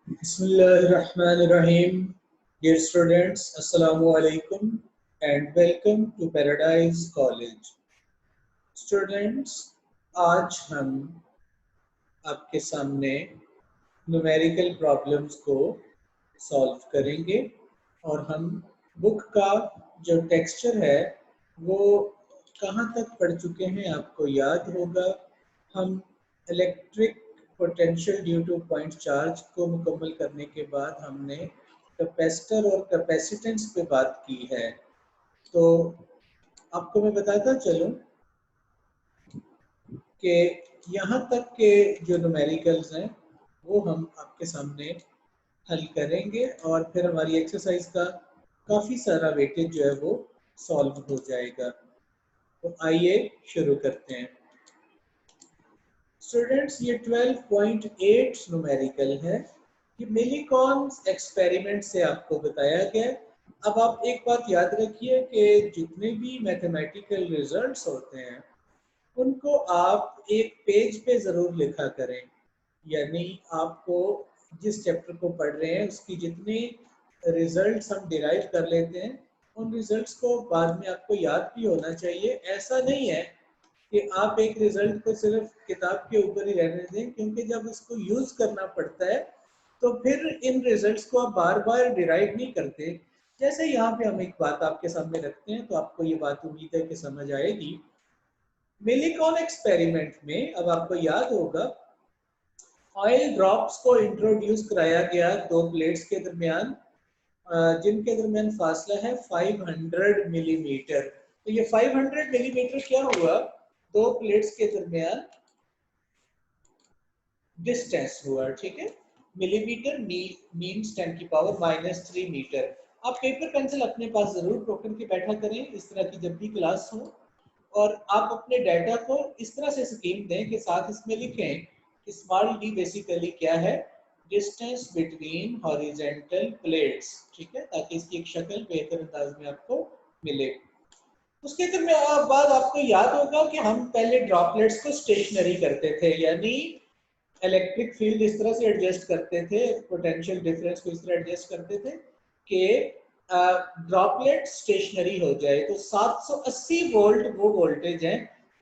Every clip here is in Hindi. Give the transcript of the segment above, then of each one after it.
Bismillahirrahmanirrahim. Dear students, Assalamu alaikum and welcome to Paradise College. Students, आज हम आपके सामने न्यूमेरिकल प्रॉब्लम्स को सॉल्व करेंगे और हम बुक का जो टेक्सचर है वो कहाँ तक पढ़ चुके हैं आपको याद होगा। हम electric potential due two point charge को मुकम्मल करने के बाद हमने कैपेसिटर और कैपेसिटेंस पे बात की है। तो आपको मैं बताता चलूँ कि यहाँ तक के जो न्यूमेरिकल्स हैं वो हम आपके सामने हल करेंगे और फिर हमारी एक्सरसाइज का काफ़ी सारा वेटेज जो है वो सॉल्व हो जाएगा। तो आइए शुरू करते हैं। स्टूडेंट्स, ये 12.8 न्यूमेरिकल है। ये मिलीकॉन्स एक्सपेरिमेंट से आपको बताया गया। अब आप एक बात याद रखिए कि जितने भी मैथमेटिकल रिजल्ट्स होते हैं उनको आप एक पेज पे ज़रूर लिखा करें। यानी आपको जिस चैप्टर को पढ़ रहे हैं उसकी जितनी रिजल्ट्स हम डिराइव कर लेते हैं उन रिजल्ट्स को बाद में आपको याद भी होना चाहिए। ऐसा नहीं है कि आप एक रिजल्ट को सिर्फ किताब के ऊपर ही रहने दें, क्योंकि जब इसको यूज करना पड़ता है तो फिर इन रिजल्ट्स को आप बार बार डिराइव नहीं करते। जैसे यहाँ पे हम एक बात आपके सामने रखते हैं तो आपको ये बात उम्मीद है कि समझ आएगी। मिलीकॉन एक्सपेरिमेंट में अब आपको याद होगा ऑयल ड्रॉप्स को इंट्रोड्यूस कराया गया दो प्लेट्स के दरमियान, जिनके दरमियान फासला है 500 मिलीमीटर। तो ये 500 मिलीमीटर क्या हुआ, दो प्लेट्स के दरमियान डिस्टेंस हुआ। ठीक है, मिलीमीटर मीन्स 10 की पावर -3 मीटर। आप पेपर पेंसिल अपने पास जरूर पकड़ के बैठा करें इस तरह की जब भी क्लास हो, और आप अपने डाटा को इस तरह से स्कीम दें कि साथ इसमें लिखें कि स्मॉल डी बेसिकली क्या है, डिस्टेंस बिटवीन हॉरिजेंटल प्लेट्स। ठीक है, ताकि इसकी एक शक्ल बेहतर अंदाज में आपको मिले। उसके बाद आपको याद होगा कि हम पहले ड्रॉपलेट्स को स्टेशनरी करते थे, यानी इलेक्ट्रिक फील्ड इस तरह से एडजस्ट करते थे, पोटेंशियल डिफरेंस को इस तरह एडजस्ट करते थे कि ड्रॉपलेट स्टेशनरी हो जाए। तो 780 वोल्ट वो वोल्टेज है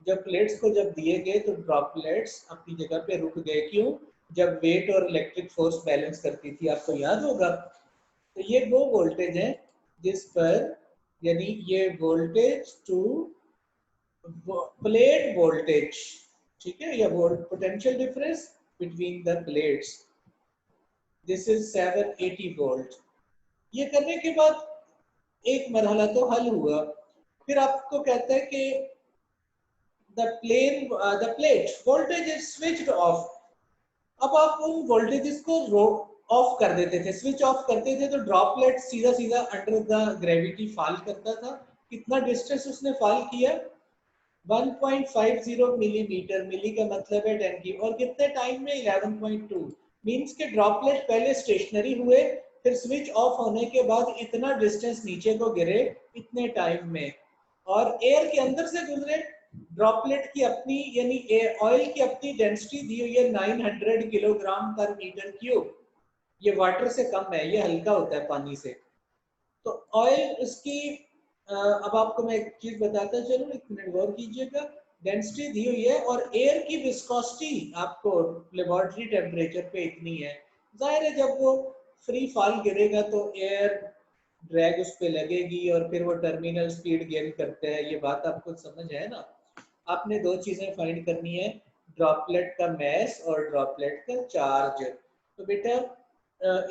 जब प्लेट्स को जब दिए गए तो ड्रॉपलेट्स अपनी जगह पे रुक गए। क्यों? जब वेट और इलेक्ट्रिक फोर्स बैलेंस करती थी, आपको याद होगा। तो ये वो वोल्टेज है जिस पर, यानी ये वोल्टेज टू प्लेट वोल्टेज, ठीक है, या potential difference between the plates, this is 780 volt. ये करने के बाद एक मरहला तो हल हुआ, फिर आपको कहता है कि the plate voltage is switched off. अब आप उन वोल्टेजेस को ऑफ कर देते थे, स्विच ऑफ करते थे तो ड्रॉपलेट सीधा सीधा अंडर द ग्रेविटी फॉल करता था। कितना डिस्टेंस उसने फॉल किया? 1.50 मिलीमीटर। मिली का मतलब है 10 की, और कितने टाइम में? 11.2। मींस के ड्रॉपलेट पहले स्टेशनरी हुए, फिर स्विच ऑफ होने के बाद इतना डिस्टेंस नीचे को गिरे इतने टाइम में, और एयर के अंदर से गुजरे। ड्रॉपलेट की अपनी, यानी ऑयल की अपनी डेंसिटी दी हुई है 900 किलोग्राम पर मीटर क्यूब। ये वाटर से कम है, ये हल्का होता है पानी से। तो ऑयल उसकी अब आपको मैं एक चीज बताता चलूं, एक मिनट गौर कीजिएगा। डेंसिटी दी हुई है और एयर की विस्कोसिटी आपको लेबोरेटरी टेम्परेचर पे इतनी है। जाहिर है जब वो फ्री फॉल गिरेगा तो एयर ड्रैग उस पर लगेगी और फिर वो टर्मिनल स्पीड गेन करता है। ये बात आपको समझ है ना? आपने दो चीजें फाइंड करनी है, ड्रॉपलेट का मैस और ड्रॉपलेट का चार्ज। तो बेटा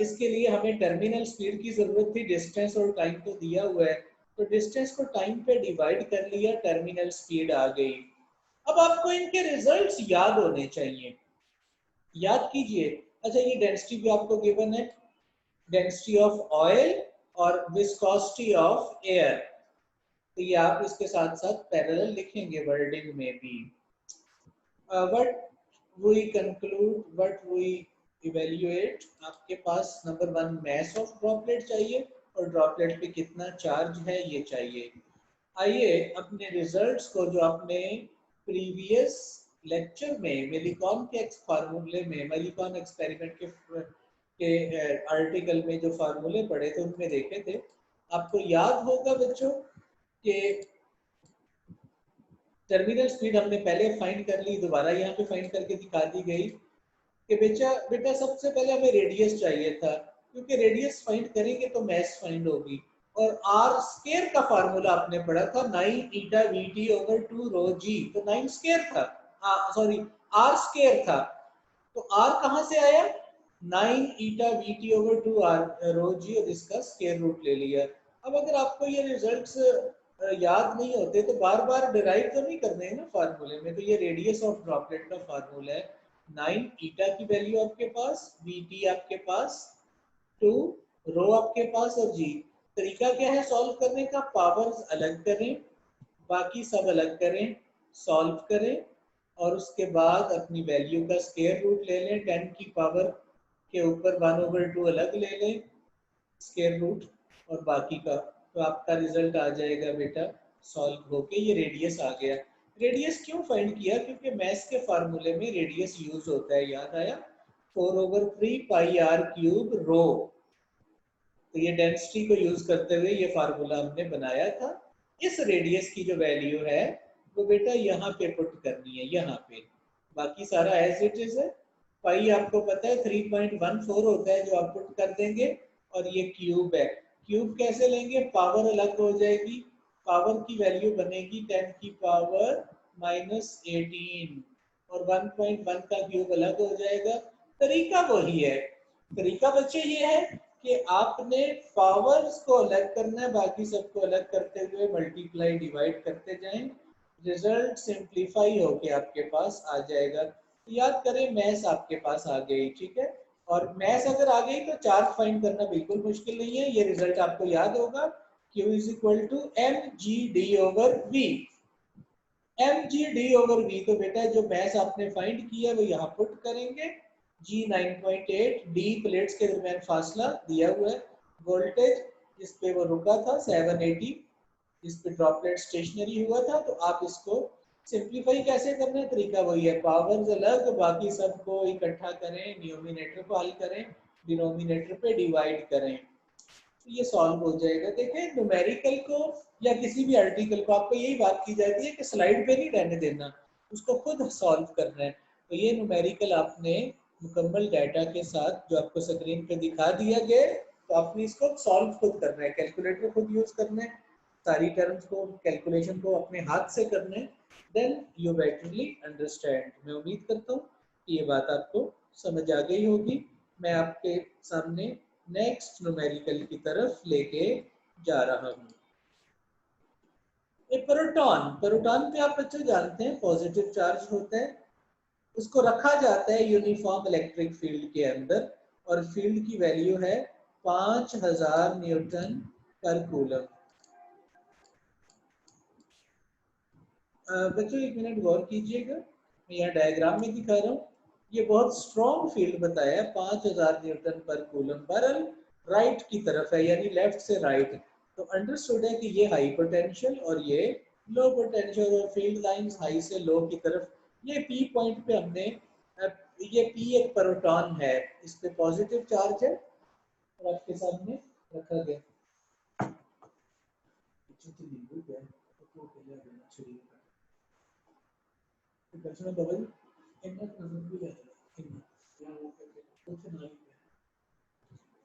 इसके लिए हमें टर्मिनल स्पीड की जरूरत थी, डिस्टेंस और टाइम तो दिया हुआ है, तो डिस्टेंस को टाइम पे डिवाइड कर लिया, टर्मिनल स्पीड आ गई। अब आपको इनके रिजल्ट्स याद होने चाहिए, याद कीजिए। अच्छा, ये डेंसिटी भी आपको गिवन है, डेंसिटी ऑफ ऑयल और विस्कोसिटी ऑफ एयर। तो ये आप इसके साथ साथ पैरेलल लिखेंगे वर्डिंग में भी। What we conclude, what we evaluate, आपके पास नंबर 1 मैस ऑफ ड्रॉपलेट चाहिए और ड्रॉपलेट पे कितना चार्ज है ये चाहिए। आइए अपने रिजल्ट्स को जो आपने प्रीवियस लेक्चर में मिलीकॉन के फार्मूले में, मिलीकॉन एक्सपेरिमेंट के के आर्टिकल में जो फार्मूले पढ़े थे उनमें देखे थे। आपको याद होगा बच्चों कि टर्मिनल स्पीड हमने पहले फाइंड कर ली, दोबारा यहाँ पे फाइंड करके दिखा दी गई कि बेटा सबसे पहले हमें रेडियस चाहिए था, क्योंकि रेडियस फाइंड करेंगे तो मैस फाइंड होगी। और आर स्केयर का फार्मूला आपने पढ़ा था 9 ईटा वी टी ओवर 2 रो जी, तो 9 स्केयर था, सॉरी आर स्केयर था। तो आर कहाँ से आया? 9 ईटा वी टी ओवर 2 आर रो जी, और इसका स्केयर रूट ले लिया। अब अगर आपको ये रिजल्ट्स याद नहीं होते तो बार बार डिराइव तो नहीं करने हैं ना फार्मूले में। तो ये रेडियस ऑफ ड्रॉपलेट का फार्मूला है 9 ईटा की वैल्यू आपके पास, वी टी आपके पास, 2 रो आपके पास, और जी। तरीका क्या है सॉल्व करने का? पावर्स अलग करें, बाकी सब अलग करें, सॉल्व करें, और उसके बाद अपनी वैल्यू का स्क्वायर रूट ले लें। 10 की पावर के ऊपर 1/2 अलग ले लें स्क्वायर रूट, और बाकी का तो आपका रिजल्ट आ जाएगा बेटा सॉल्व होके। ये रेडियस आ गया। रेडियस क्यों फाइंड किया? क्योंकि मैथ्स के फार्मूले में रेडियस यूज होता है, याद आया? 4/3 पाई आर क्यूब रो। तो ये डेंसिटी को यूज करते हुए ये फार्मूला हमने बनाया था। इस रेडियस की जो वैल्यू है वो बेटा यहाँ पे पुट करनी है, यहाँ पे। बाकी सारा एज इट इज है। पाई आपको पता है 3.14 होता है जो आप पुट कर देंगे, और ये क्यूब है। क्यूब कैसे लेंगे? पावर अलग हो जाएगी, पावर की वैल्यू बनेगी 10 की पावर -18, और 1.1 का क्यूब अलग हो जाएगा। तरीका वही है। तरीका बच्चे ये है कि आपने पावर्स को अलग करना है, बाकी सबको अलग करते हुए मल्टीप्लाई डिवाइड करते जाएं, रिजल्ट सिंप्लीफाई होके आपके पास आ जाएगा। याद करें मैथ्स आपके पास आ गई, ठीक है। और मैथ्स अगर आ गई तो चार्ज फाइंड करना बिल्कुल मुश्किल नहीं है। ये रिजल्ट आपको याद होगा, Q is equal to mgd over v। mgd over v, तो बेटा जो मैथ्स आपने फाइंड किया वो यहाँ पुट करेंगे। G 9.8, D प्लेट्स के दरमियान फासला दिया हुआ है, वोल्टेज जिस पे वो रुका था 780, जिस पे ड्रॉपलेट स्टेशनरी हुआ था। तो आप इसको सिंप्लीफाई कैसे करना है? तरीका वही है, पावर्स अलग, बाकी सबको इकट्ठा करें, न्यूमिनेटर को हल करें, डिनोमिनेटर पे डिवाइड करें, तो ये सॉल्व हो जाएगा। देखें न्यूमेरिकल को या किसी भी आर्टिकल को आपको यही बात की जाती है कि स्लाइड पे नहीं रहने देना, उसको खुद सॉल्व करना है। तो ये न्यूमेरिकल आपने मुकम्मल डाटा के साथ जो आपको स्क्रीन पे दिखा दिया गया, तो आपने इसको सॉल्व खुद करना है, कैलकुलेटर खुद यूज करना है, सारी टर्म्स को कैलकुलेशन को अपने हाथ से करना है। Then you betterly understand. मैं उम्मीद करता हूँ कि ये बात आपको समझ आ गई होगी। मैं आपके सामने नेक्स्ट न्यूमेरिकल की तरफ लेके जा रहा हूँ। प्रोटॉन, प्रोटॉन पे आप बच्चों जानते हैं पॉजिटिव चार्ज होता है, उसको रखा जाता है यूनिफॉर्म इलेक्ट्रिक फील्ड के अंदर, और फील्ड की वैल्यू है 5000 न्यूटन पर कूलम। बच्चों एक मिनट गौर कीजिएगा, मैं यहाँ डायग्राम में दिखा रहा हूँ। ये बहुत स्ट्रॉन्ग फील्ड बताया है 5000 न्यूटन पर कूलम, बरल राइट की तरफ है, यानी लेफ्ट से राइट। तो अंडरस्टूड है कि ये हाई पोटेंशियल और ये लो पोटेंशियल, और फील्ड लाइंस हाई से लो की तरफ। ये पी पॉइंट पे हमने ये पी एक प्रोटॉन है, इस पे पॉजिटिव चार्ज है, और आपके सामने रखा गया।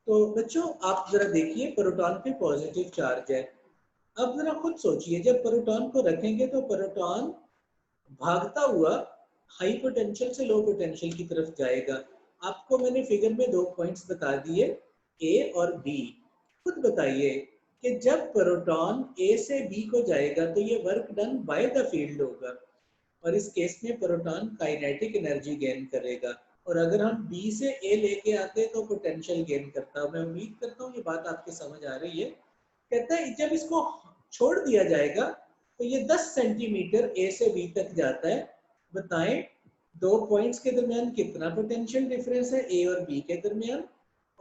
तो बच्चों आप जरा देखिए प्रोटॉन पे पॉजिटिव चार्ज है। अब जरा खुद सोचिए, जब प्रोटॉन को रखेंगे तो प्रोटॉन भागता हुआ हाई पोटेंशियल से लो पोटेंशियल की तरफ जाएगा। आपको मैंने फिगर में 2 पॉइंट्स बता दिए, ए और बी। खुद बताइए कि जब प्रोटॉन ए से बी को जाएगा तो ये work done by the field होगा, और इस केस में प्रोटॉन काइनेटिक एनर्जी गेन करेगा। और अगर हम बी से ए लेके आते तो पोटेंशियल गेन करता। मैं उम्मीद करता हूँ ये बात आपके समझ आ रही है। कहता है जब इसको छोड़ दिया जाएगा तो ये 10 सेंटीमीटर ए से बी तक जाता है। बताएं 2 पॉइंट्स के दरमियान कितना पोटेंशियल डिफरेंस है ए और बी के दरमियान,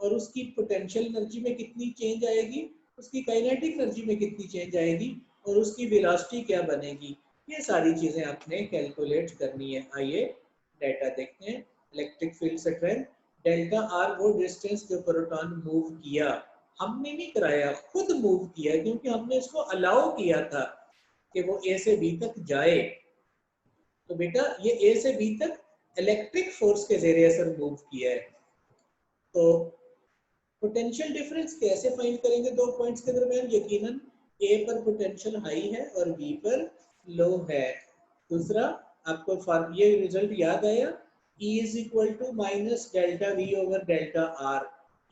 और उसकी पोटेंशियल एनर्जी में कितनी चेंज आएगी, उसकी काइनेटिक एनर्जी में कितनी चेंज आएगी, और उसकी वेलोसिटी क्या बनेगी। ये सारी चीजें आपने कैलकुलेट करनी है। आइए डाटा देखते हैं। Electric field strength, delta R वो डिस्टेंस जो प्रोटॉन मूव किया, हमने नहीं कराया, खुद मूव किया, क्योंकि हमने इसको अलाउ किया था कि वो ए से बी तक जाए। तो बेटा ये ए से बी तक इलेक्ट्रिक फोर्स के जरिए सर मूव किया है। तो पोटेंशियल डिफरेंस कैसे फाइंड करेंगे दो पॉइंट्स के दरमियान? यकीनन ए पर पोटेंशियल हाई है और बी पर लो है। दूसरा, आपको ये रिजल्ट याद आया, E is equal to minus delta V over delta R.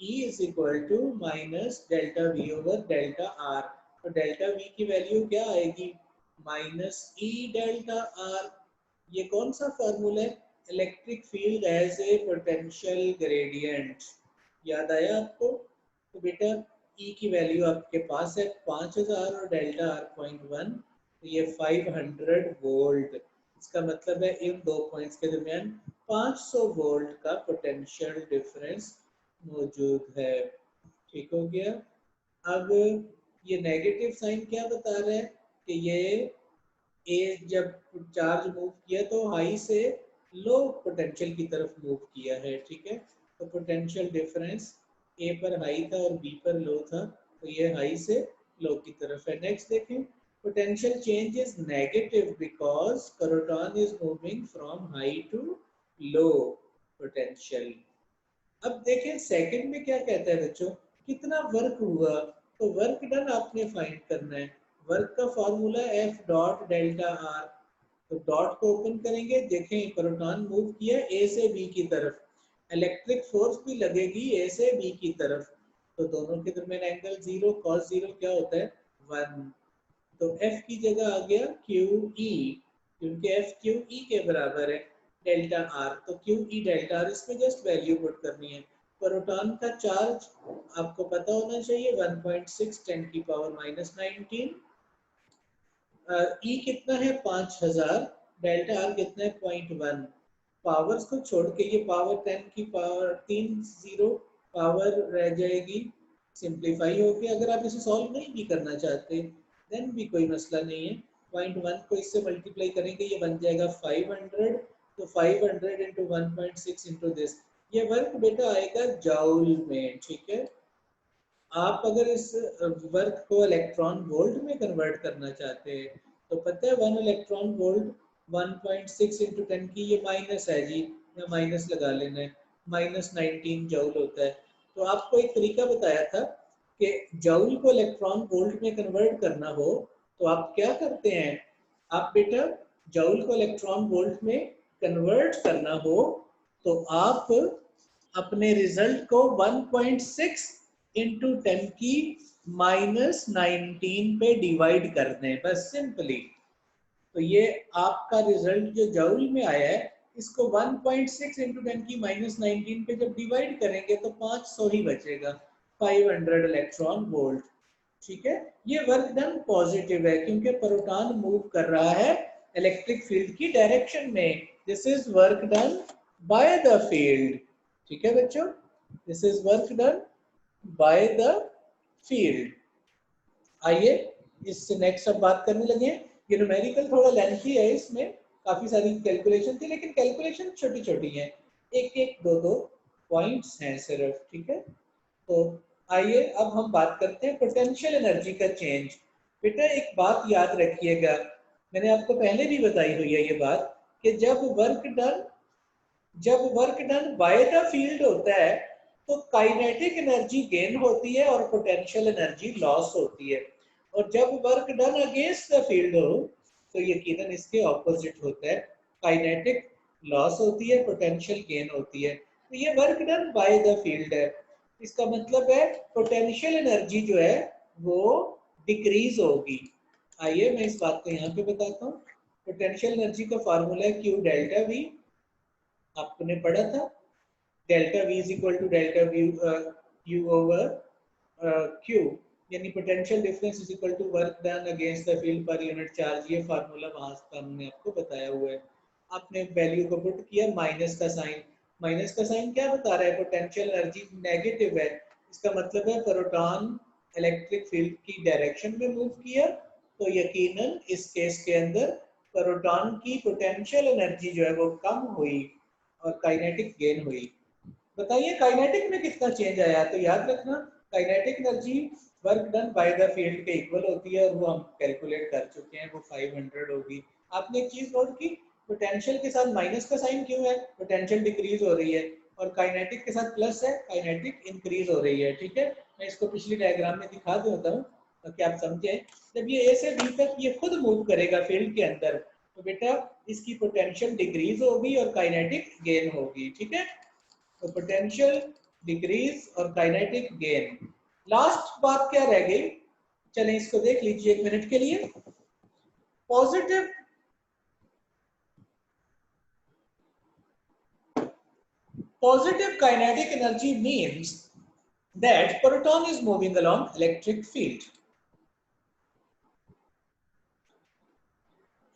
E is equal to minus delta V over delta R. तो डेल्टा V की वैल्यू क्या आएगी? Minus E delta R। ये कौन सा फार्मूला है? Electric field as a potential gradient. याद आया आपको? तो बेटा E की वैल्यू आपके पास है 5000 और डेल्टा R 0.1, तो ये 500 वोल्ट। इसका मतलब है इन दो पॉइंट्स के दरमियान 500 वोल्ट का पोटेंशियल डिफरेंस मौजूद है। ठीक हो गया? अब ये नेगेटिव साइन क्या बता रहा है कि ये ए जब चार्ज मूव किया तो हाई से लो पोटेंशियल की तरफ मूव किया है। ठीक है, तो पोटेंशियल डिफरेंस ए पर हाई था और बी पर लो था, तो ये हाई से लो की तरफ है। नेक्स्ट देखें, potential change is negative because proton is moving from high to low potential. अब देखें सेकंड में क्या कहता है बच्चों, कितना वर्क हुआ। तो वर्क डन आपने फाइंड करना है। वर्क का formula F dot delta R. तो डॉट को ओपन करेंगे, देखें प्रोटॉन मूव किया ए से बी की तरफ, इलेक्ट्रिक फोर्स भी लगेगी ए से बी की तरफ, तो दोनों के दरमियान एंगल 0, cos 0 क्या होता है? 1। तो F की जगह आ गया QE, क्योंकि F QE के बराबर है डेल्टा R। तो QE डेल्टा R, इसमें जस्ट वैल्यू पुट करनी है। प्रोटॉन का चार्ज आपको पता होना चाहिए 1.6 10 की पावर -19। E कितना है? 5000। डेल्टा R कितना है? 0.1। पावर्स को छोड़ के ये पावर 10 की पावर 30 पावर रह जाएगी, सिंप्लीफाई होके। अगर आप इसे सॉल्व नहीं भी करना चाहते देन भी कोई मसला नहीं है। 0.1 को इससे मल्टीप्लाई करेंगे, ये बन जाएगा 500। तो 500 इंटू 1.6 इंटू दिस, ये वर्क बेटा आएगा जूल में। ठीक है, आप अगर इस वर्क को इलेक्ट्रॉन वोल्ट में कन्वर्ट करना चाहते हैं तो पता है 1 इलेक्ट्रॉन वोल्ट 1.6 इंटू 10 की, ये माइनस है जी, या माइनस लगा लेना है, -19 जूल होता है। तो आपको एक तरीका बताया था कि जूल को इलेक्ट्रॉन वोल्ट में कन्वर्ट करना हो तो आप क्या करते हैं, आप बेटा जूल को इलेक्ट्रॉन वोल्ट में कन्वर्ट करना हो तो आप अपने रिजल्ट को 1.6 इंटू 10 की -19 पे डिवाइड कर दें, बस सिंपली। तो ये आपका रिजल्ट जो जूल में आया है, इसको 1.6 इंटू 10 की -19 पे जब डिवाइड करेंगे तो 500 ही बचेगा, 500 इलेक्ट्रॉन वोल्ट। ठीक है, ये वर्क डन पॉजिटिव है क्योंकि प्रोटॉन मूव कर रहा है इलेक्ट्रिक फील्ड की डायरेक्शन में। This is work done by the field. ठीक है बच्चों, this is work done by the field. आइए इससे नेक्स्ट अब बात करने लगे। ये न्यूमेरिकल थोड़ा लेंथी है, इसमें काफी सारी कैलकुलेशन थी, लेकिन कैलकुलेशन छोटी छोटी है, एक एक दो दो पॉइंट्स हैं सिर्फ। ठीक है, तो आइए अब हम बात करते हैं पोटेंशियल एनर्जी का चेंज। बेटा एक बात याद रखिएगा, मैंने आपको पहले भी बताई हुई है ये बात, कि जब work done by the field होता है तो काइनेटिक एनर्जी गेन होती है और पोटेंशियल एनर्जी लॉस होती है, और जब work done against the field हो तो यकीनन इसके ऑपोजिट होता है, काइनेटिक लॉस होती है, पोटेंशियल गेन होती है। तो ये work done by the field है, इसका मतलब है पोटेंशियल एनर्जी जो है वो डिक्रीज होगी। आइए मैं इस बात को यहाँ पे बताता हूँ। पोटेंशियल एनर्जी का फार्मूला है Q डेल्टा V, आपने पढ़ा था। Delta V is equal to delta U over Q, यानी potential difference is equal to work done against the field per unit charge. ये फार्मूला वहां का हमने आपको बताया हुआ है। आपने वैल्यू को पुट किया, माइनस का साइन, माइनस का साइन क्या बता रहा है? पोटेंशियल एनर्जी नेगेटिव है, इसका मतलब है प्रोटॉन इलेक्ट्रिक फील्ड की डायरेक्शन में मूव किया, तो यकीनन इस केस के अंदर प्रोटॉन की पोटेंशियल एनर्जी जो है वो कम हुई और काइनेटिक गेन हुई। बताइए काइनेटिक में कितना चेंज आया। तो याद रखना kinetic energy work done by the field के इक्वल होती है, और वो हम कैलकुलेट कर चुके हैं, वो 500 होगी। आपने एक चीज नोट की, पोटेंशियल के साथ माइनस का साइन क्यों है? पोटेंशियल डिक्रीज हो रही है, और काइनेटिक के साथ प्लस है, काइनेटिक इंक्रीज हो रही है। ठीक है, मैं इसको पिछली डायग्राम में दिखा देता हूँ ताकि आप समझें। जब ये ए से बी तक ये खुद मूव करेगा फील्ड के अंदर, तो बेटा इसकी पोटेंशियल डिक्रीज होगी और काइनेटिक गेन होगी। ठीक है, तो पोटेंशियल डिक्रीज और काइनेटिक गेन। लास्ट बात क्या रह गई, चलें इसको देख लीजिए एक मिनट के लिए। Positive kinetic energy means that proton is moving along electric field.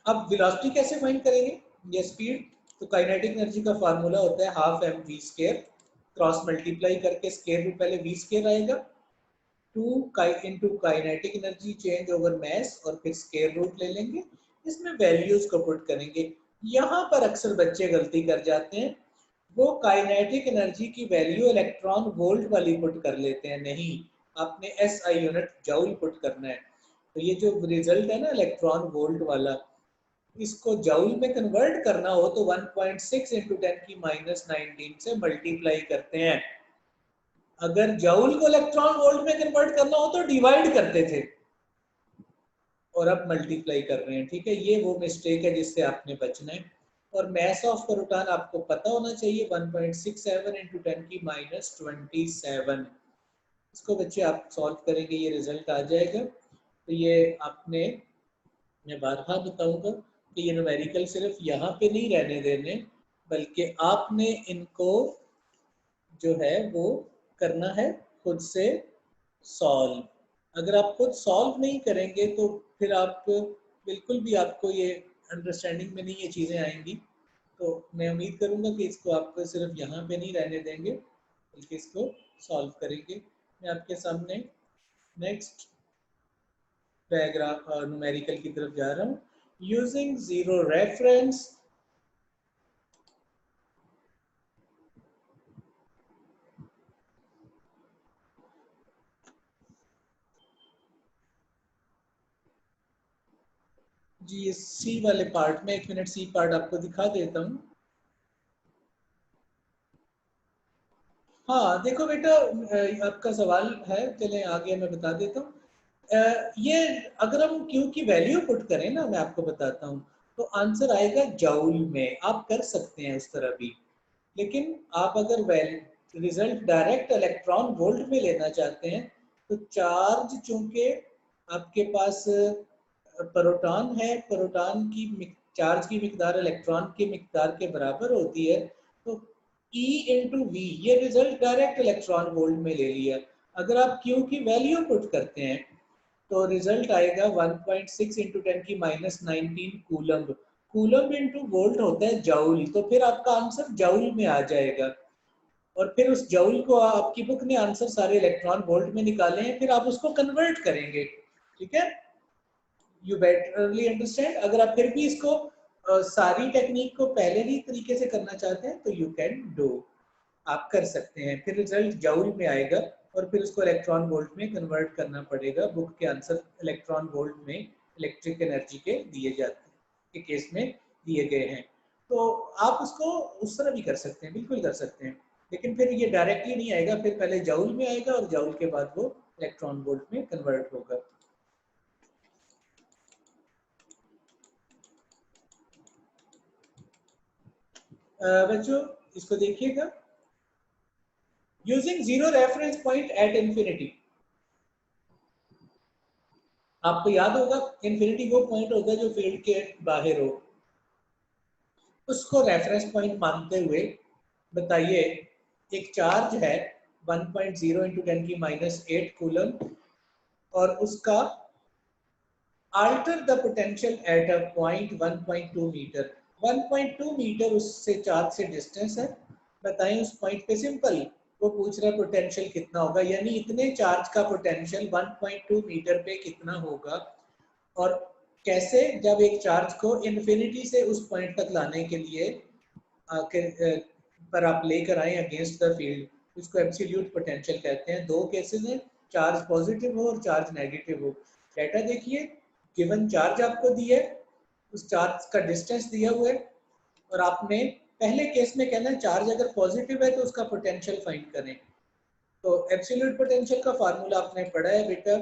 अब वेलोसिटी कैसे फाइंड करेंगे या स्पीड? तो काइनेटिक एनर्जी का फार्मूला होता है half m v square, cross multiply करके स्क्वायर रूट पहले वी स्क्वायर आएगा, 2 into kinetic energy change over mass, और फिर स्क्वायर रूट ले लेंगे, इसमें वैल्यूज को पुट करेंगे। यहाँ पर अक्सर बच्चे गलती कर जाते हैं, वो काइनेटिक एनर्जी की वैल्यू इलेक्ट्रॉन वोल्ट वाली पुट कर लेते हैं। नहीं, आपने एसआई यूनिट जूल पुट करना है। तो ये जो रिजल्ट है ना इलेक्ट्रॉन वोल्ट वाला, इसको जूल में कन्वर्ट करना हो तो 1.6 इंटू 10⁻19 से मल्टीप्लाई करते हैं। अगर जूल को इलेक्ट्रॉन वोल्ट में कन्वर्ट करना हो तो डिवाइड करते थे, और अब मल्टीप्लाई कर रहे हैं। ठीक है, ये वो मिस्टेक है जिससे आपने बचना है। और मैस ऑफ प्रोटॉन आपको पता होना चाहिए 1.67 इंटू 10⁻27। इसको बच्चे आप सॉल्व करेंगे, ये रिजल्ट आ जाएगा। तो ये आपने, मैं बार-बार बताऊंगा कि ये न्यूमेरिकल सिर्फ यहाँ पे नहीं रहने देने, बल्कि आपने इनको जो है वो करना है खुद से सॉल्व। अगर आप खुद सॉल्व नहीं करेंगे तो फिर आप बिल्कुल भी, आपको ये अंडरस्टैंडिंग में नहीं ये चीज़ें आएंगी। तो मैं उम्मीद करूंगा कि इसको आप सिर्फ यहाँ पे नहीं रहने देंगे, बल्कि इसको सॉल्व करेंगे। मैं आपके सामने नेक्स्ट पैराग्राफ न्यूमेरिकल की तरफ जा रहा हूँ। यूजिंग जीरो रेफरेंस, जी सी वाले पार्ट में, एक मिनट सी पार्ट आपको दिखा देता हूँ। हाँ देखो बेटा, आपका सवाल है, चलें आगे मैं बता देता हूँ। ये अगर हम क्यू की वैल्यू पुट करें ना, मैं आपको बताता हूँ, तो आंसर आएगा जूल में। आप कर सकते हैं उस तरह भी, लेकिन आप अगर रिजल्ट डायरेक्ट इलेक्ट्रॉन वोल्ट में लेना चाहते हैं, तो चार्ज चूंकि आपके पास प्रोटॉन है, प्रोटॉन की चार्ज की मिकदार इलेक्ट्रॉन की मिकदार के बराबर होती है, तो E इंटू वी, ये रिजल्ट डायरेक्ट इलेक्ट्रॉन वोल्ट में ले लिया। अगर आप Q की वैल्यू पुट करते हैं तो रिजल्ट आएगा 1.6 into 10⁻19 coulomb. Coulomb into volt होता है जूल, तो फिर आपका आंसर जूल में आ जाएगा। और फिर उस जूल को आपकी बुक ने आंसर सारे इलेक्ट्रॉन वोल्ट में निकाले हैं, फिर आप उसको कन्वर्ट करेंगे। ठीक है, यू बेटरली अंडरस्टैंड। अगर आप फिर भी इसको सारी टेक्निक को पहले ही तरीके से करना चाहते हैं तो यू कैन डू, आप कर सकते हैं। फिर रिजल्ट जूल में आएगा और फिर उसको इलेक्ट्रॉन वोल्ट में कन्वर्ट करना पड़ेगा। बुक के आंसर इलेक्ट्रॉन वोल्ट में इलेक्ट्रिक एनर्जी के दिए जाते के केस में दिए गए हैं। तो आप उसको उस तरह भी कर सकते हैं, बिल्कुल कर सकते हैं, लेकिन फिर ये डायरेक्टली नहीं आएगा, फिर पहले जूल में आएगा और जूल के बाद वो इलेक्ट्रॉन वोल्ट में कन्वर्ट होगा। बच्चों इसको देखिएगा, using zero reference point at infinity. आपको याद होगा इंफिनिटी वो पॉइंट होगा जो फील्ड के बाहर हो, उसको रेफरेंस पॉइंट मानते हुए बताइए एक चार्ज है 1.0 इंटू 10⁻8 कूलम, और उसका alter the potential at a point 1.2 metre. 1.2 metre उससे चार्ज से डिस्टेंस है। बताएं उस पॉइंट पे, सिंपल वो पूछ रहा है पोटेंशियल कितना होगा, यानी इतने चार्ज का पोटेंशियल 1.2 मीटर पे कितना होगा। और कैसे, जब एक चार्ज को इन्फिनिटी से उस पॉइंट तक लाने के लिए आखिर पर आप लेकर आए अगेंस्ट द फील्ड, इसको एब्सोल्यूट पोटेंशियल कहते हैं। दो केसेस हैं, चार्ज पॉजिटिव हो और चार्ज नेगेटिव हो। डेटा देखिए, गिवन चार्ज आपको दिया है, उस चार्ज का डिस्टेंस दिया हुआ है, और आपने पहले केस में कहना है चार्ज अगर पॉजिटिव है तो उसका पोटेंशियल फाइंड करें। तो एब्सोल्यूट पोटेंशियल का फार्मूला आपने पढ़ा है बेटा।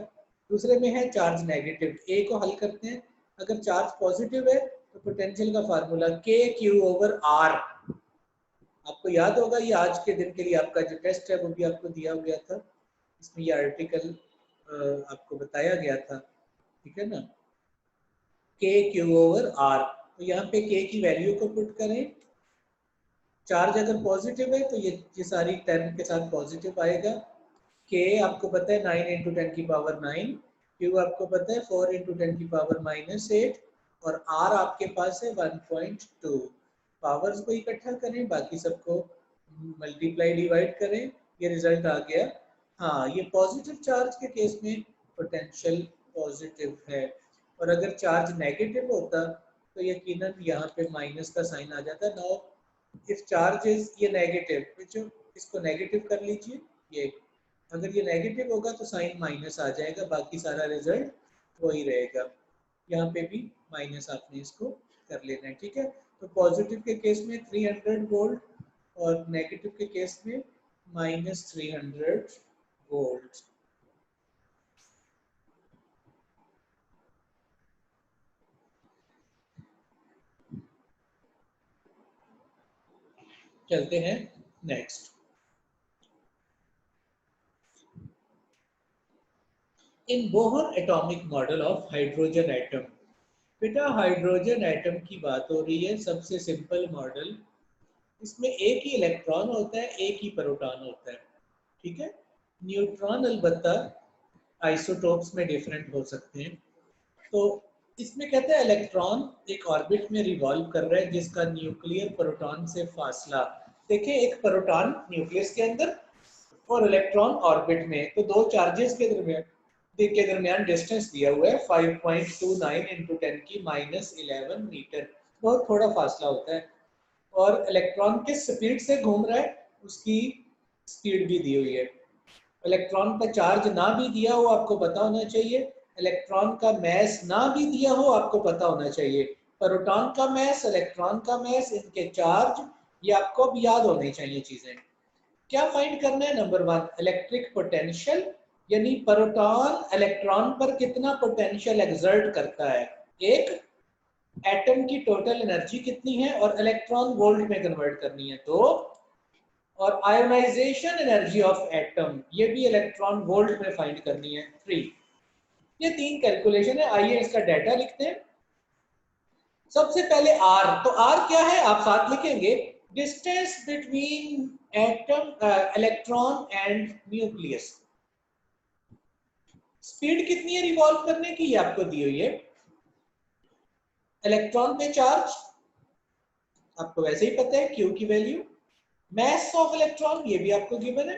दूसरे में है चार्ज नेगेटिव, ए को हल करते हैं। अगर चार्ज पॉजिटिव है तो पोटेंशियल का फार्मूला के क्यू ओवर आर। आपको याद होगा, ये आज के दिन के लिए आपका जो टेस्ट है वो भी आपको दिया गया था, इसमें ये आर्टिकल आपको बताया गया था, ठीक है ना। के क्यू ओवर आर, तो यहाँ पे के की वैल्यू को पुट करें। चार्ज अगर पॉजिटिव है तो ये सारी टर्म के साथ पॉजिटिव आएगा। के आपको पता है 9 इंटू 10 की पावर 9, क्यू आपको पता है 4 इंटू 10 की पावर -8, और आर आपके पास है 1.2। पावर्स को इकट्ठा करें, बाकी सबको मल्टीप्लाई डिवाइड करें, ये रिजल्ट आ गया। हाँ, ये पॉजिटिव चार्ज के केस में पोटेंशियल पॉजिटिव है, और अगर चार्ज नेगेटिव होता तो यकीनन यहाँ पे माइनस का साइन आ जाता। नाउ इफ चार्ज इज ये नेगेटिव, इसको नेगेटिव कर लीजिए, ये अगर ये नेगेटिव होगा तो साइन माइनस आ जाएगा, बाकी सारा रिजल्ट वही रहेगा। यहाँ पे भी माइनस आपने इसको कर लेना है, ठीक है। तो पॉजिटिव के केस में 300 वोल्ट और नेगेटिव के केस में -300 वोल्ट। चलते हैं next. In Bohr atomic model of hydrogen atom. बेटा हाइड्रोजन एटम की बात हो रही है, सबसे सिंपल मॉडल। इसमें एक ही इलेक्ट्रॉन होता है, एक ही प्रोटॉन होता है, ठीक है। न्यूट्रॉन अलबत्ता आइसोटोप्स में डिफरेंट हो सकते हैं। तो इसमें कहते हैं इलेक्ट्रॉन एक ऑर्बिट में रिवॉल्व कर रहा है जिसका न्यूक्लियर प्रोटॉन से फासला, देखिए एक प्रोटॉन न्यूक्लियस के अंदर और इलेक्ट्रॉन ऑर्बिट में, तो दो चार्जेस के दरमियान डिस्टेंस दिया हुआ है 5.29 इंटू 10 की -11 मीटर, बहुत थोड़ा फासला होता है। और इलेक्ट्रॉन किस स्पीड से घूम रहा है उसकी स्पीड भी दी हुई है। इलेक्ट्रॉन का चार्ज ना भी दिया हो आपको पता होना चाहिए, इलेक्ट्रॉन का मैस ना भी दिया हो आपको पता होना चाहिए। प्रोटॉन का मैस, इलेक्ट्रॉन का मैस, इनके चार्ज, ये आपको अब याद होनी चाहिए चीजें। क्या फाइंड करना है? नंबर 1 इलेक्ट्रिक पोटेंशियल, यानी प्रोटॉन इलेक्ट्रॉन पर कितना पोटेंशियल एक्सर्ट करता है। एक एटम की टोटल एनर्जी कितनी है और इलेक्ट्रॉन वोल्ट में कन्वर्ट करनी है, तो और आयोनाइजेशन एनर्जी ऑफ एटम, ये भी इलेक्ट्रॉन वोल्ट में फाइंड करनी है 3। ये 3 कैलकुलेशन है। आइए इसका डाटा लिखते हैं। सबसे पहले आर, तो आर क्या है आप साथ लिखेंगे, distance between atom electron and nucleus. Speed कितनी है रिवॉल्व करने की, ये आपको दी हुई है। इलेक्ट्रॉन पे चार्ज आपको वैसे ही पता है, क्यू की वैल्यू। मैस ऑफ इलेक्ट्रॉन ये भी आपको गिवन है,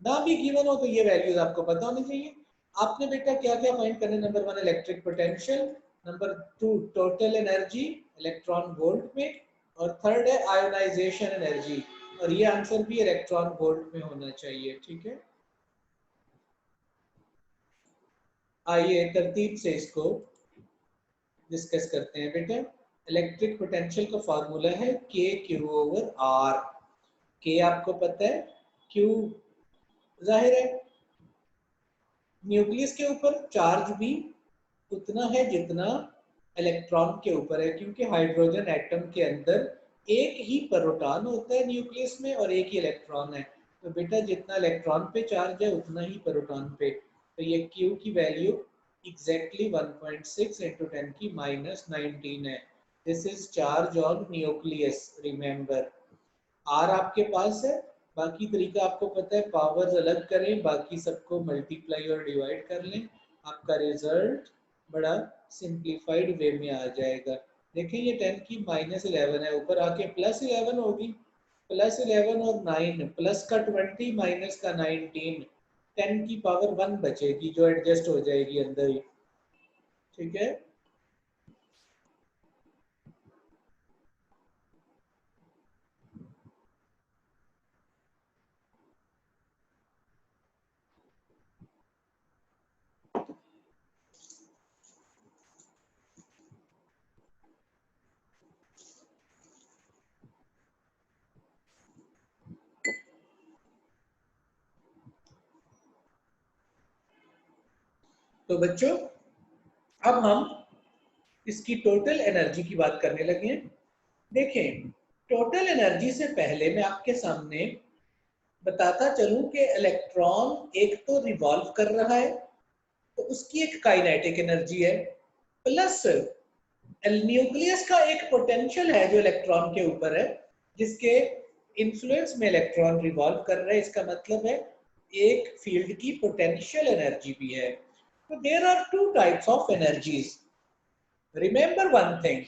ना भी गिवन हो तो ये वैल्यूज आपको पता होनी चाहिए। आपने बेटा क्या क्या फाइंड करना है? Number 1 electric potential, number 2 total energy electron volt में, और थर्ड है आयोनाइजेशन एनर्जी, और ये आंसर भी इलेक्ट्रॉन वोल्ट में होना चाहिए, ठीक है। आइए तरतीब से इसको डिस्कस करते हैं बेटा। इलेक्ट्रिक पोटेंशियल का फार्मूला है के क्यू ओवर आर। के आपको पता है, क्यू जाहिर है न्यूक्लियस के ऊपर चार्ज भी उतना है जितना इलेक्ट्रॉन के ऊपर है, क्योंकि हाइड्रोजन एटम के अंदर एक ही प्रोटॉन होता है न्यूक्लियस में और एक ही इलेक्ट्रॉन है। तो बेटा जितना इलेक्ट्रॉन पे चार्ज है उतना ही प्रोटॉन पे, तो ये Q की वैल्यू एग्जैक्टली 1.6 इंटू 10 की -19 है। This is charge on nucleus, remember. R आपके पास है, बाकी तरीका आपको पता है, पावर्स अलग करें, बाकी सबको मल्टीप्लाई और डिवाइड कर लें, आपका रिजल्ट बड़ा सिंप्लीफाइड वे में आ जाएगा। देखिए ये 10 की -11 है, ऊपर आके +11 होगी, +11 और 9, प्लस का 20 माइनस का 19, 10 की पावर 1 बचेगी जो एडजस्ट हो जाएगी अंदर ही, ठीक है। तो बच्चों अब हम इसकी टोटल एनर्जी की बात करने लगे हैं। देखें, टोटल एनर्जी से पहले मैं आपके सामने बताता चलूं कि इलेक्ट्रॉन एक तो रिवॉल्व कर रहा है, तो उसकी एक काइनेटिक एनर्जी है, प्लस न्यूक्लियस का एक पोटेंशियल है जो इलेक्ट्रॉन के ऊपर है, जिसके इन्फ्लुएंस में इलेक्ट्रॉन रिवॉल्व कर रहा है। इसका मतलब है एक फील्ड की पोटेंशियल एनर्जी भी है। तो there are two types of energies. Remember one thing,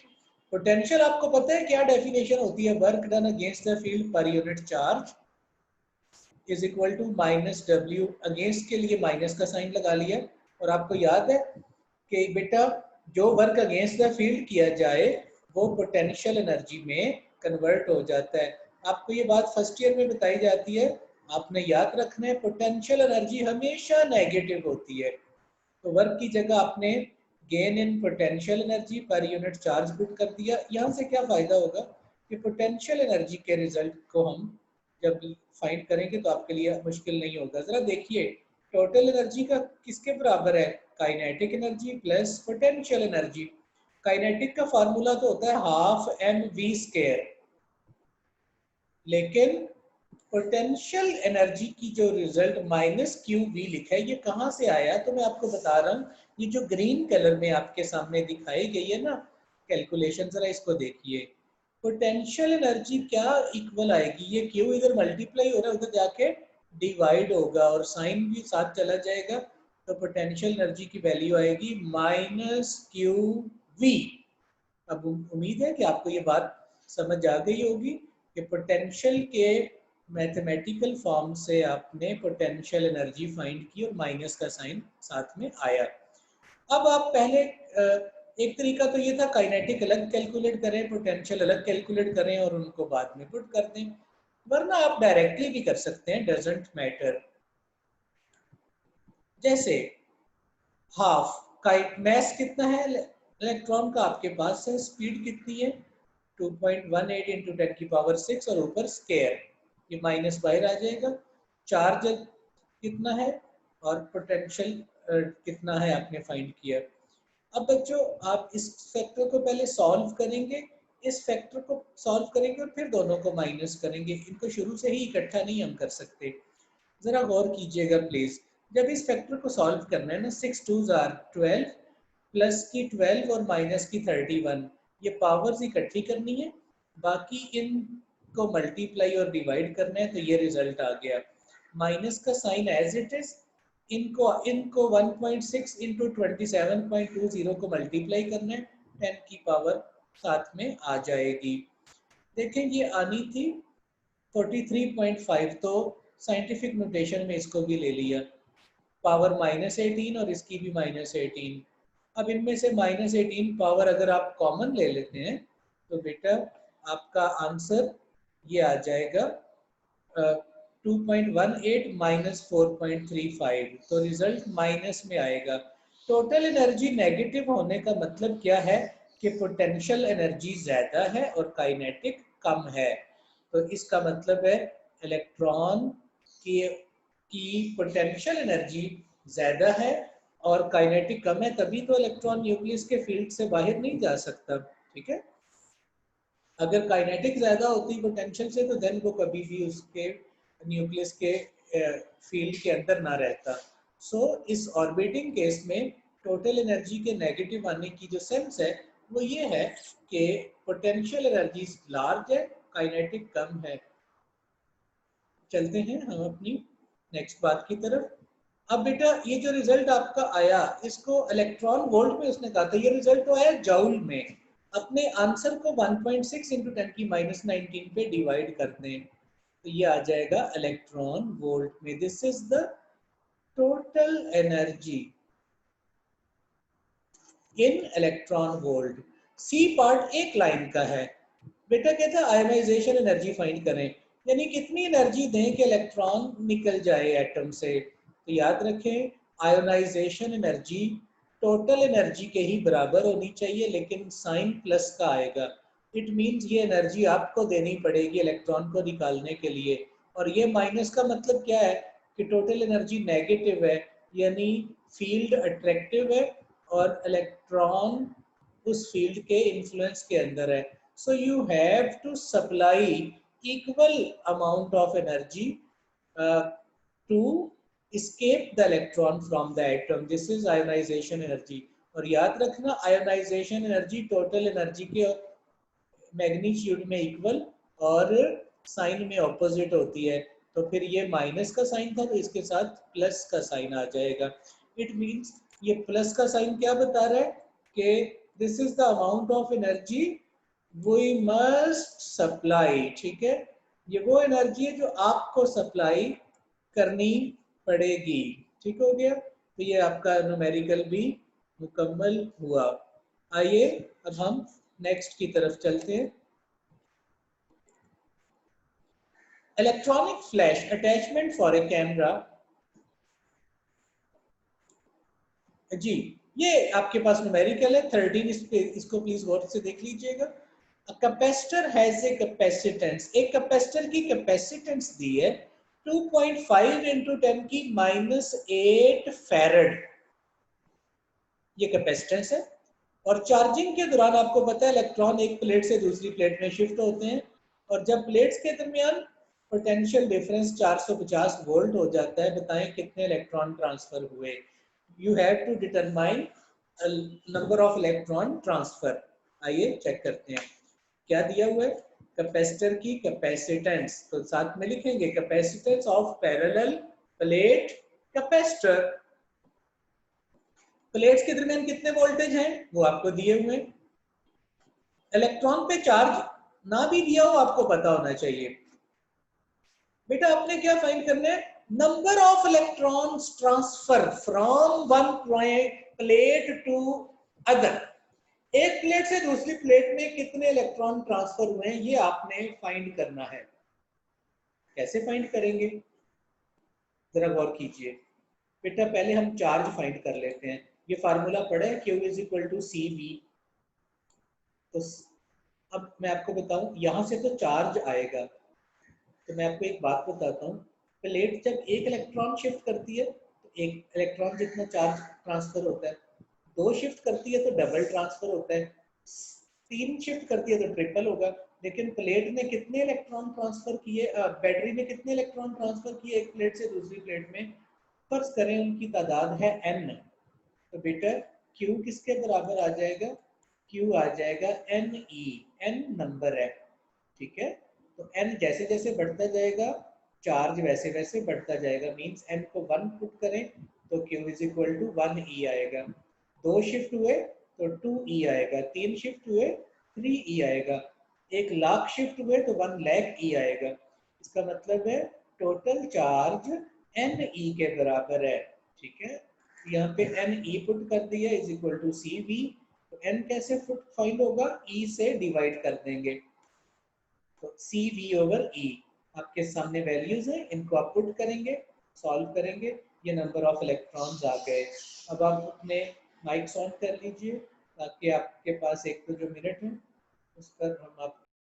potential आपको पता है क्या डेफिनेशन होती है? Work done against the field per unit charge is equal to minus W. Against के लिए माइनस का साइन लगा लिया, और आपको याद है कि बेटा जो वर्क अगेंस्ट द फील्ड किया जाए वो पोटेंशियल एनर्जी में कन्वर्ट हो जाता है। आपको ये बात फर्स्ट ईयर में बताई जाती है, आपने याद रखना है पोटेंशियल एनर्जी हमेशा नेगेटिव होती है। तो वर्क की जगह आपने गेन इन पोटेंशियल एनर्जी पर यूनिट चार्ज पुट कर दिया। यहाँ से क्या फायदा होगा कि पोटेंशियल एनर्जी के रिजल्ट को हम जब फाइंड करेंगे तो आपके लिए मुश्किल नहीं होगा। जरा देखिए, टोटल एनर्जी का किसके बराबर है? Kinetic energy plus potential energy. Kinetic का फार्मूला तो होता है हाफ एम वी स्क्वायर, लेकिन पोटेंशियल एनर्जी की जो रिजल्ट माइनस क्यू वी लिखा है, ये कहाँ से आया? तो मैं आपको बता रहा हूँ, ये जो ग्रीन कलर में आपके सामने दिखाई गई है ना कैलकुलेशन, जरा इसको देखिए। पोटेंशियल एनर्जी क्या इक्वल आएगी? ये क्यू इधर मल्टीप्लाई हो रहा है, उधर जाके डिवाइड होगा और साइन भी साथ चला जाएगा, तो पोटेंशियल एनर्जी की वैल्यू आएगी माइनस क्यू वी। अब उम्मीद है कि आपको ये बात समझ आ गई होगी कि पोटेंशियल के मैथमेटिकल फॉर्म से आपने पोटेंशियल एनर्जी फाइंड की और माइनस का साइन साथ में आया। अब आप पहले एक तरीका तो ये था काइनेटिक अलग कैलकुलेट करें, पोटेंशियल अलग कैलकुलेट करें और उनको बाद में पुट कर दें, वरना आप डायरेक्टली भी कर सकते हैं, डजंट मैटर। जैसे हाफ मैस कितना है इलेक्ट्रॉन का आपके पास है, स्पीड कितनी है 2.18 इंटू 10 की पावर 6 और ऊपर स्केयर, ये माइनस बाहर आ जाएगा। चार्ज कितना है और पोटेंशियल कितना है आपने फाइंड किया। अब बच्चों आप इस फैक्टर को पहले सॉल्व करेंगे, इस फैक्टर को सॉल्व करेंगे और फिर दोनों को माइनस करेंगे। इनको शुरू से ही इकट्ठा नहीं हम कर सकते, जरा गौर कीजिएगा प्लीज। जब इस फैक्टर को सॉल्व करना है ना, 6 2s आर 12 प्लस की 12 और माइनस की 31, ये पावर्स इकट्ठी करनी है, बाकी इनको मल्टीप्लाई और डिवाइड करना है, तो ये रिजल्ट आ गया। माइनस का साइन एज इट इज, इनको 1.6 इंटू 27.20 को मल्टीप्लाई करना है, 10 की पावर साथ में आ जाएगी। देखें ये आनी थी 43.5, तो साइंटिफिक नोटेशन में इसको भी ले लिया, पावर -18 और इसकी भी -18। अब इनमें से -18 पावर अगर आप कॉमन ले लेते हैं तो बेटा आपका आंसर ये आ जाएगा 2.18 माइनस 4.35, तो रिजल्ट माइनस में आएगा। टोटल एनर्जी नेगेटिव होने का मतलब क्या है कि पोटेंशियल एनर्जी ज्यादा है और काइनेटिक कम है। तो इसका मतलब है इलेक्ट्रॉन की पोटेंशियल एनर्जी ज्यादा है और काइनेटिक कम है, तभी तो इलेक्ट्रॉन न्यूक्लियस के फील्ड से बाहर नहीं जा सकता। ठीक है, अगर काइनेटिक ज्यादा होती पोटेंशियल से तो देन वो कभी भी उसके न्यूक्लियस के फील्ड के अंदर ना रहता। सो इस ऑर्बिटिंग केस में टोटल एनर्जी के नेगेटिव आने की जो सेंस है वो ये है कि पोटेंशियल एनर्जी लार्ज है, काइनेटिक कम है। चलते हैं हम अपनी नेक्स्ट बात की तरफ। अब बेटा ये जो रिजल्ट आपका आया, इसको इलेक्ट्रॉन वोल्ट में उसने कहा था, ये रिजल्ट तो आया जूल में। अपने आंसर को 1.6 इंटू 10 की -19 पे डिवाइड कर दें तो ये आ जाएगा इलेक्ट्रॉन वोल्ट में। This is the total energy in electron volt. C part एक लाइन का है। बेटा कहता है आयोनाइजेशन एनर्जी फाइंड करें, यानी कितनी एनर्जी दें कि इलेक्ट्रॉन निकल जाए एटम से। तो याद रखें आयोनाइजेशन एनर्जी टोटल एनर्जी के ही बराबर होनी चाहिए, लेकिन साइन प्लस का आएगा। इट मींस ये एनर्जी आपको देनी पड़ेगी इलेक्ट्रॉन को निकालने के लिए, और ये माइनस का मतलब क्या है कि टोटल एनर्जी नेगेटिव है, यानी फील्ड अट्रैक्टिव है और इलेक्ट्रॉन उस फील्ड के इन्फ्लुएंस के अंदर है. So you have to supply equal amount of energy to escape the electron from the atom. This is ionization energy. और याद रखना आयोनाइजेशन एनर्जी टोटल एनर्जी के मैग्नीट्यूड में इक्वल और साइन में ऑपोजिट होती है. तो फिर ये माइनस का साइन था तो इसके साथ प्लस का साइन आ जाएगा. इट मींस ये प्लस का साइन क्या बता रहा है कि this is the amount of energy we must supply. ठीक है, ये वो एनर्जी है जो आपको सप्लाई करनी पड़ेगी. ठीक हो गया. तो ये आपका न्यूमेरिकल भी मुकम्मल हुआ. आइए अब हम नेक्स्ट की तरफ चलते हैं. Electronic flash attachment for a camera. जी ये आपके पास न्यूमेरिकल है 13. इसको प्लीज गौर से देख लीजिएगा. A capacitor has a capacitance. एक कैपेसिटर की कैपेसिटेंस दी है 2.5 into 10 की -8 फैरड. ये कैपेसिटेंस है. और चार्जिंग के दौरान आपको पता है इलेक्ट्रॉन एक प्लेट से दूसरी प्लेट में शिफ्ट होते हैं और जब प्लेट्स के दरमियान पोटेंशियल डिफरेंस 450 वोल्ट हो जाता है. बताएं कितने इलेक्ट्रॉन ट्रांसफर हुए. You have to determine number of electron transfer. आइए चेक करते हैं क्या दिया हुआ है. कैपेसिटर की कैपेसिटेंस तो साथ में लिखेंगे capacitance of parallel plate capacitor. Plates के दरमियान कितने वोल्टेज हैं वो आपको दिए हुए. इलेक्ट्रॉन पे चार्ज ना भी दिया हो आपको पता होना चाहिए. बेटा आपने क्या फाइंड करना है. Number of electrons transfer from one plate to other. एक प्लेट से दूसरी प्लेट में कितने इलेक्ट्रॉन ट्रांसफर हुए हैं ये आपने फाइंड करना है. कैसे फाइंड करेंगे जरा गौर कीजिए. बेटा पहले हम चार्ज फाइंड कर लेते हैं. ये फार्मूला पढ़ा है Q = CV. तो अब मैं आपको बताऊं यहां से तो चार्ज आएगा. तो मैं आपको एक बात बताता हूँ. प्लेट जब एक इलेक्ट्रॉन शिफ्ट करती है तो एक इलेक्ट्रॉन जितना चार्ज ट्रांसफर होता है. दो शिफ्ट करती है तो डबल ट्रांसफर होता है. तीन शिफ्ट करती है तो ट्रिपल होगा. लेकिन प्लेट ने कितने इलेक्ट्रॉन ट्रांसफर किए, बैटरी ने कितने इलेक्ट्रॉन ट्रांसफर किए एक प्लेट से दूसरी प्लेट में. फर्ज करें उनकी तादाद है n. तो बेटा Q किसके बराबर आ जाएगा. Q आ जाएगा NE. n नंबर है. ठीक है. तो n जैसे जैसे बढ़ता जाएगा चार्ज वैसे वैसे बढ़ता जाएगा. मींस n को 1 पुट करें तो Q = 1e आएगा. दो शिफ्ट हुए तो 2e आएगा. तीन शिफ्ट हुए 3e आएगा. 1,00,000 शिफ्ट हुए तो 1,00,000e आएगा. इसका मतलब है टोटल चार्ज NE के बराबर है. ठीक है. यहाँ पे NE पुट कर दिया =CV. तो n कैसे फाइंड होगा. E से डिवाइड कर देंगे तो CV/E. आपके सामने वैल्यूज हैं इनको आप पुट करेंगे सॉल्व करेंगे. ये नंबर ऑफ इलेक्ट्रॉन्स आ गए. अब आप अपने माइक ऑन कर लीजिए ताकि आपके पास एक तो जो मिनट है उस पर हम आप